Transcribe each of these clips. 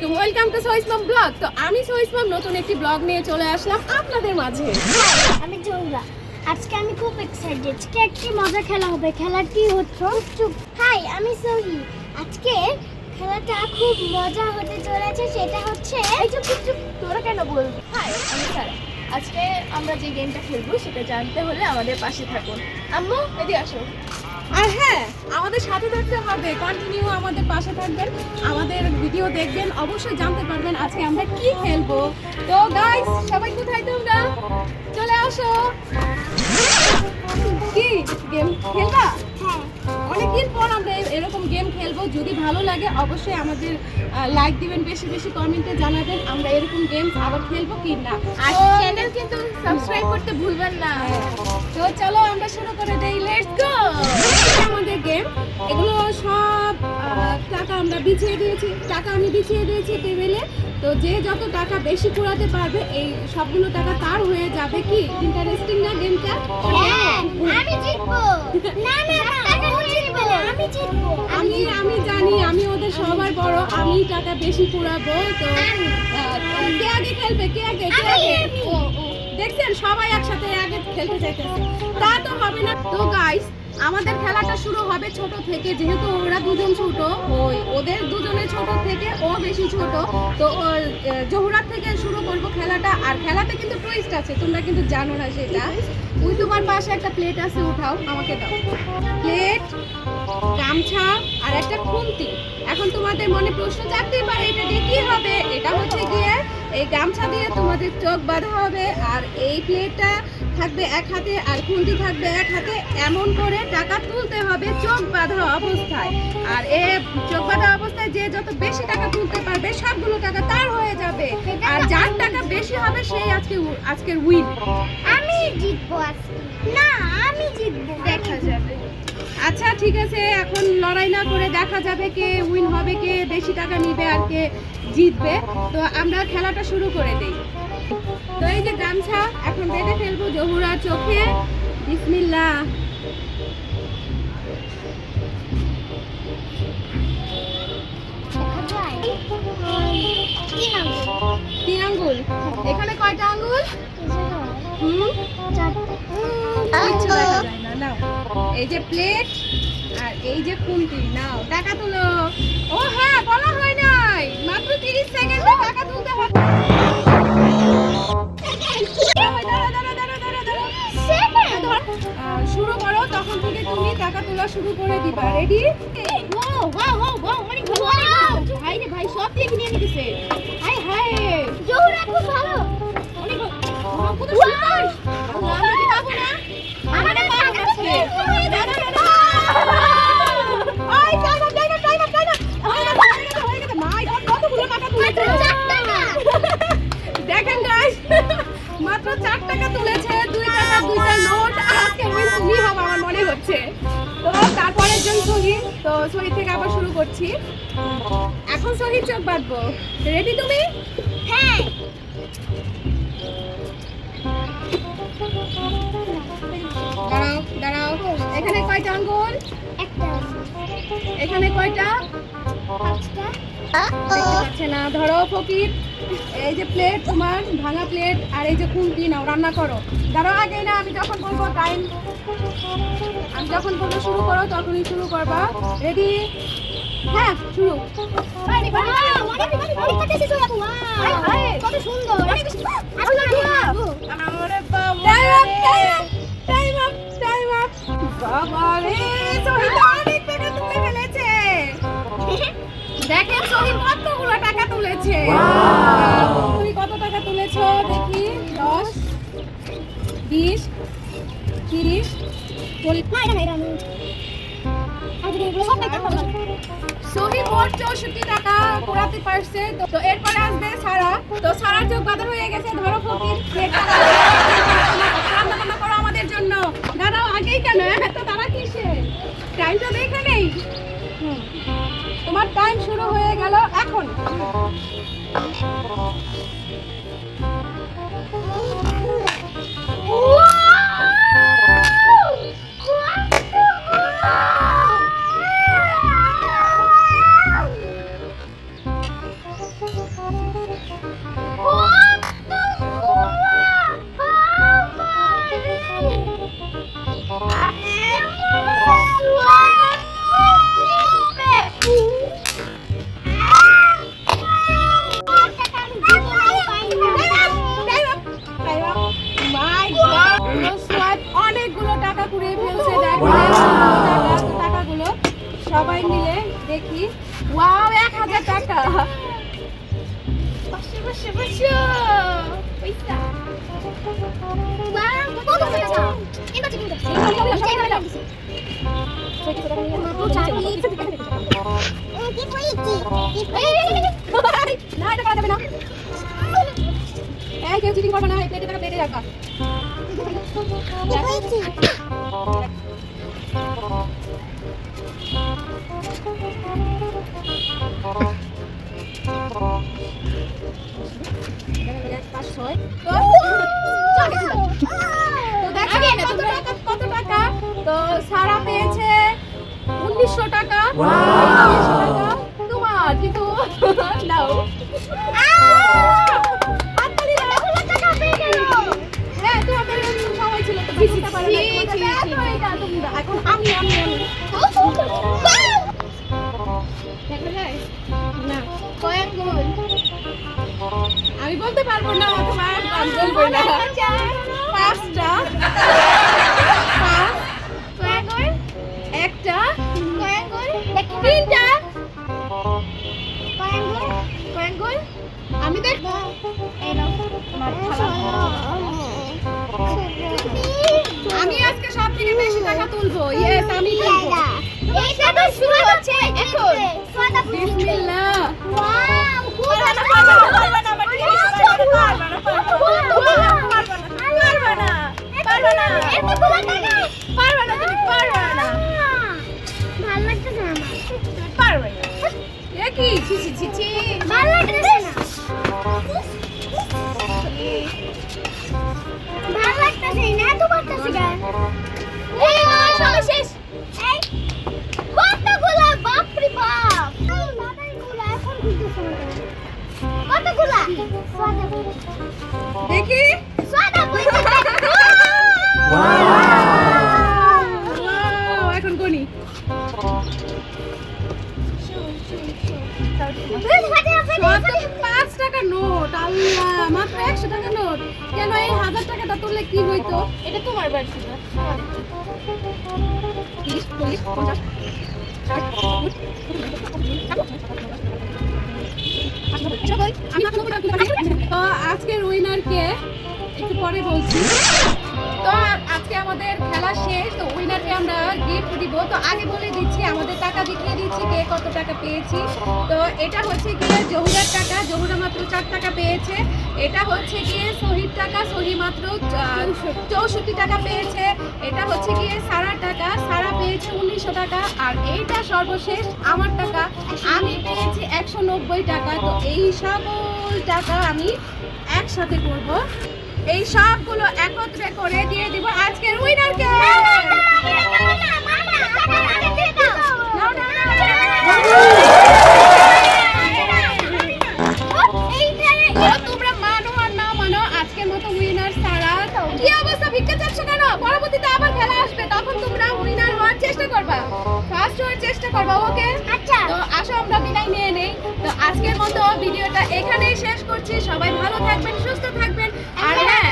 আলাইকুম, welcome to সোহিস mom blog. তো আমি সোহিস মম নতুন একটি ব্লগ নিয়ে চলে আসলাম আপনাদের মাঝে। আমি জোহরা। আজকে আমি খুব এক্সাইটেড। আজকে একটি মজা খেলা হবে। খেলাটি হচ্ছে চুপ। হাই, আমি সোহি। আজকে খেলাটা খুব মজা হতে চলেছে। সেটা হচ্ছে এই চুপ চুপ চুপ, তোরা কেন বলবি? হাই, আমি সারা। আজকে আমরা যে গেমটা খেলবো সেটা জানতে হলে আমাদের পাশে থাকুন। আম্মু এদিকে আসো। আর হ্যাঁ, আমাদের সাথে থাকতে হবে, কন্টিনিউ আমাদের পাশে থাকবেন, আমাদের ভিডিও দেখবেন, অবশ্যই জানতে পারবেন আজকে আমরা কি খেলবো। তো গাইস, সবাই কোথায় তোমরা? চলে আসো। কি গেম খেলবা? হ্যাঁ, অনেকদিন পর আমরা এরকম গেম খেলবো। যদি ভালো লাগে অবশ্যই আমাদের লাইক দিবেন, বেশি বেশি কমেন্টে জানাবেন আমরা এরকম গেমস আবার খেলবো কি না। আর চ্যানেল কিন্তু সাবস্ক্রাইব করতে ভুলবেন না। তো চলো আমরা শুরু করে দেই, লেটস গো। আমাদের গেম এগুলো সব টাকা আমরা বিছিয়ে দিয়েছি, টাকা আমি বিছিয়ে দিয়েছি টেবিলে। তো যে যত টাকা বেশি কুড়াতে পারবে এই সবগুলো টাকা তার হয়ে যাবে। কি ইন্টারেস্টিং না গেমটা? হ্যাঁ, আমি জিতবো। না না না, আমি জিতবো। আমি জিতবো। আমি জানি আমি ওদের সবার বড়, আমি টাকা বেশি কুড়াবো। তো কে আগে খেলবে? কে আগে? ও, দেখছেন সবাই একসাথে আগে খেলতে চাইতেছে, তা তো হবে না। তো গাইস, আমাদের খেলাটা শুরু হবে ছোট থেকে, যেহেতু ওরা দুজন ছোট, ওদের দুজনের ছোট থেকে ও বেশি ছোট। তো জোহরার থেকে শুরু করব খেলাটা। আর খেলাতে কিন্তু টুইস্ট আছে, তোমরা কিন্তু জানো না সেটা। ওই তোমার পাশে একটা প্লেট আছে, উঠাও, আমাকে দাও। প্লেট, গামছা আর একটা খুন্তি। এখন তোমাদের মনে প্রশ্ন জাগতেই পারে এটা দিয়ে কি হবে। এটা হচ্ছে গিয়ে এই গামছা দিয়ে তোমাদের চোখ বাঁধা হবে, আর এই প্লেটটা থাকবে এক হাতে আর খুন্তি থাকবে এক হাতে। এমন করে টাকা তুলতে হবে চোখ বাঁধা অবস্থায়। আর চোখ বাঁধা অবস্থায় যে যত বেশি টাকা তুলতে পারবে সবগুলো টাকা তার হয়ে যাবে। আর যার টাকা বেশি হবে সেই আজকের উইন। আমি জিতবো আজকে। না, আমি জিতবো। দেখা যাবে। আচ্ছা ঠিক আছে, এখন লড়াই না করে দেখা যাবে কে উইন হবে, কে বেশি টাকা নিবে আর কে জিতবে। তো আমরা খেলাটা শুরু করে দেই। তো এই যে গামছা এখন বেঁধে ফেলবো জহুরার চোখে। বিসমিল্লাহ। তিন আঙ্গুল। এখানে কয়টা আঙ্গুল? কিচ্ছু দেখা যায় না। নাও এই যে প্লেট আর এই যে খুন্তি, নাও টাকা তুলো। ও হ্যাঁ, বলা হয় নাই, মাত্র 30 সেকেন্ডে টাকা তুলতে হবে। শুরু করো, তখন থেকে তুমি টাকা তোলা শুরু করে দিবা। রেডি? ভাই রে ভাই, সব দিয়ে কিনে নিতেছে। হাই হাই, জোহরা খুব ভালো। অনেক কত সুন্দর। আমরা কি পাবো না? আমাদের পাবো আজকে। ওই হয়ে গেছে। মাই গড, কতগুলো টাকা তুলেছে। দেখেন গাইস, মাত্র 4 টাকা তুলেছে, 2 টাকা 2টা নোট। আজকে উইন তুমি হবে আমার মনে হচ্ছে। তো তারপরের জন শহীদ। তো শহীদ থেকে আবার শুরু করছি। এখন শহীদ চোখ বাঁধবো। রেডি তুমি? হ্যাঁ, দাঁড়াও দাঁড়াও। এখানে কয়টা আঙ্গুল? একটা, এখানে কয়টা? 5টা। দেখতে পাচ্ছে না। ধরো ফকির, এই যে প্লেট তোমার, ভাঙা প্লেট, আর এই যে খুন্তি, নাও রান্না করো। দাঁড়াও আগে না, আমি যখন বলবো টাইম, আমি যখন বলবো শুরু করো তখনই শুরু করবা। রেডি? হ্যাঁ, শুরু। কত সুন্দর। আমারে বাবা, টাইম আপ, টাইম আপ। বাবা রে, শহীদ অনেক টাকা তুলে ফেলেছে। দেখেন শহীদ কতগুলো টাকা তুলেছে। তুমি কত টাকা তুলেছো দেখি? 10, 20, 30, 40। শহীদ মোট 64 টাকা কুড়াতে পারছে। তো এরপরে আসবে সারা। তো সারার চোখ বাঁধা হয়ে গেছে। ধরো ফকির, প্লেটটা রান্না বান্না করো আমাদের জন্য। দাঁড়াও, আগেই কেন এত তারা কিসে? টাইমটা দেখে নেই। তোমার টাইম শুরু হয়ে গেল এখন। সবাই মিলে দেখি। ওয়াও, 1000 টাকা। বসো বসো বসো পয়সা বাহ কত পয়সা কিনবা কিনবা কি কইছি না, এটা করা যাবে না। এই কেউ চিটিং করবে না, এই প্লেটে টাকা প্লেটে রাখবা। কি কইছি কত টাকা? তো সারা পেয়েছে 1900 টাকা। 1900 টাকা তোমার, কিন্তু নাও। হাততালি দাও। হ্যাঁ, তোমাদের সময় ছিল তো বুঝতে পারো না। এখন আমি দেখা যায় না। আমি বলতে পারবো না, তোমার আমি বলবো না। 5টা, 5 একটা, 3টা। কয়েঙ্গুল আমি দেখবো। আমি আজকে সব থেকে বেশি টাকা তুলবো। ইয়েস, আমি তুলবো। এইটা তো শুরু হচ্ছে এখন বিসমিল্লাহ। ওয়াও খুব ভালো দেখি। এখন কোনি 5 টাকা নোট। আল্লাহ, মাত্র 100 টাকা নোট। কেন এই 1000 টাকাটা তুললে কি হইতো? এটা তোমার বাড়ি ছিল 30, 40, 50, 60, তো আজকের উইনারকে একটু পরে বলছি। তো আজকে আমাদের খেলা শেষ। তো উইনারকে আমরা গিফট দিব। তো আগে বলে দিচ্ছি, আমাদের টাকা দেখিয়ে দিচ্ছি কে কত টাকা পেয়েছি। তো এটা হচ্ছে গিয়ে জহুরার টাকা, জহুরা মাত্র 4 টাকা পেয়েছে। এটা হচ্ছে গিয়ে সহির টাকা, সহি মাত্র 64 টাকা পেয়েছে। এটা হচ্ছে গিয়ে সারার টাকা, সারা পেয়েছে 1900 টাকা। আর এইটা সর্বশেষ আমার টাকা, আমি পেয়েছি 190 টাকা। তো এই সকল টাকা আমি একসাথে করব, এই সবগুলো একত্রে করে দিয়ে দিব আজকের উইনারকে। তোমরা মানো আর না মানো, আজকের মতো উইনার সারা। কি অবস্থা, ভিক্ষা চাচ্ছ কেন? পরবর্তীতে আবার খেলা আসবে, তখন তোমরা উইনার হওয়ার চেষ্টা করবা, ফার্স্ট হওয়ার চেষ্টা করবা। ওকে, আচ্ছা। তো আসো আমরা বিদায় নিয়ে নেই। তো আজকের মতো ভিডিওটা এখানেই শেষ করছি। সবাই ভালো থাকবেন, সুস্থ থাকবেন। আর হ্যাঁ,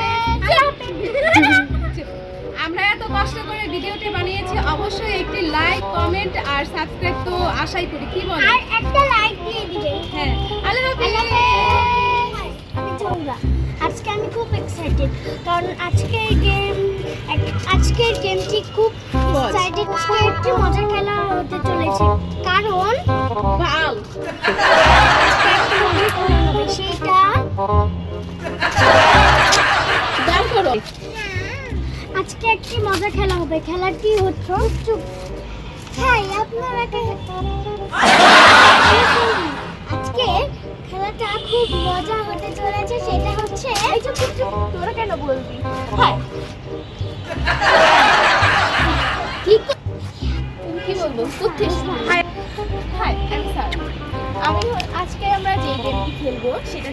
আমরা এত কষ্ট করে ভিডিওটি বানিয়েছি, অবশ্যই একটি লাইক, কমেন্ট আর সাবস্ক্রাইব তো আশাই করি। কি বল? আর একটা লাইক দিয়ে দিবেন। হ্যাঁ, আল্লাহ হাফেজ। আজকে আমি খুব এক্সাইটেড, কারণ আজকের গেমটি খুব এক্সাইটেড। আজকে একটি মজার খেলা হতে চলেছে, কারণ ভাল আজকে একটি মজার খেলা হবে, সেটা দান করো। আজকে একটি মজার খেলা হবে। খেলাটি হচ্ছে চুপ। হ্যাঁ, আপনারা আজকে খেলাটা খুব মজা হতে চলেছে, সেটা হচ্ছে এই যে চুপ চুপ, তোরা কেন বলবি? হ্যাঁ, কি বলবো? হাই, স্যার, আমি আজকে আমরা যে গেমটি খেলবো সেটা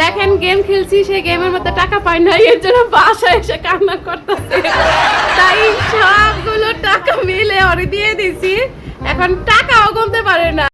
দেখেন, গেম খেলছি, সেই গেমের মধ্যে টাকা পাই না, এর জন্য বাসায় এসে কান্না করতেছে। তাই সবগুলো টাকা মিলে ওরে দিয়ে দিছি, এখন টাকাও গুনতে পারে না।